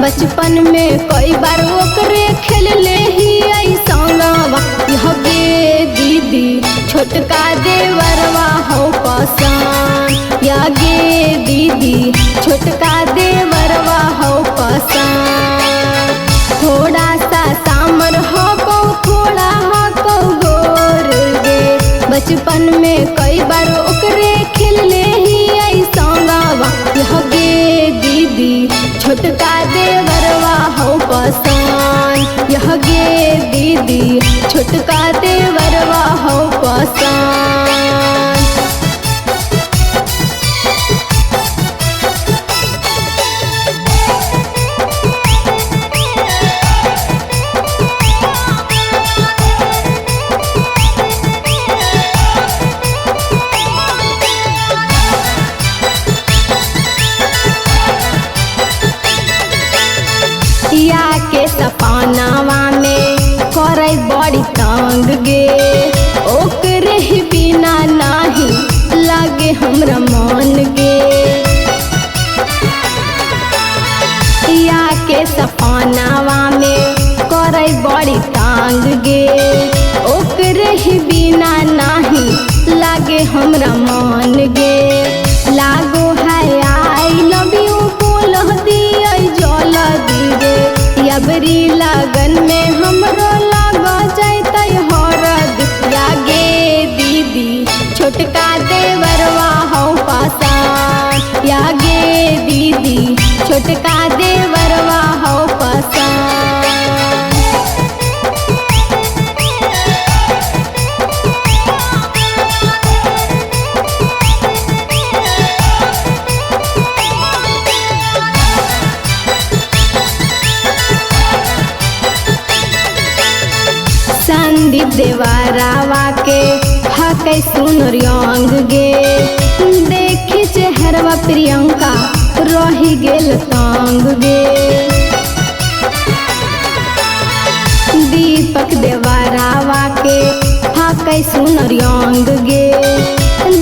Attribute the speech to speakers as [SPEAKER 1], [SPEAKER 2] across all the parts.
[SPEAKER 1] बचपन में कई बार ओकरे खेल ले ही संगवा। यह गे दीदी छोटका देवरवा हो पसंद। या गे दीदी छोटका देवरवा हो पसंद। थोड़ा सा सामर हो थोड़ा हो गोर गे। बचपन में कई बार ओकरे खेल ले ही संगवा। यह गे दीदी छोटका देवरवा हो पसंद। यह गे दीदी छोटका देवरवा हो पसंद। या के सपनावा में करे बड़ी तंग गे। ओकरे ही बिना नाही लागे हमरा मन गे। या के सपनावा में करे बड़ी तंग गे। ओकरे ही बिना नाही लागे हमरा मन गे। लागो है आई लव यू बोल दिया जल दी। अबरी लगन में हमरो लग जाते हरद। या गे दीदी छोटका देवरवा हो पसंद। या गे दीदी छोटका देवरवा हो पसंद। संदीप देवरवा के हकै सुनर अंग गे। देखी चेहरवा प्रियंका रही गेल तंग गे। दीपक देवरवा के हकै सुनर अंग गे।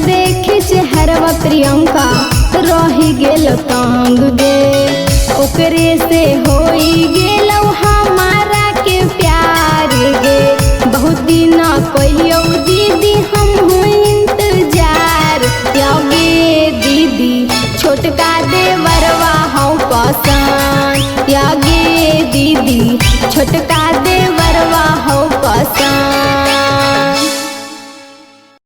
[SPEAKER 1] देखी चेहरवा प्रियंका रही गेल तंग गे। ओकरे से होई गेल हमारा के प्यार गे। बहुत दिन कहियो दीदी हम इंतजार। या गे दीदी छोटका देवरवा हो पसंद। या गे दीदी छोटका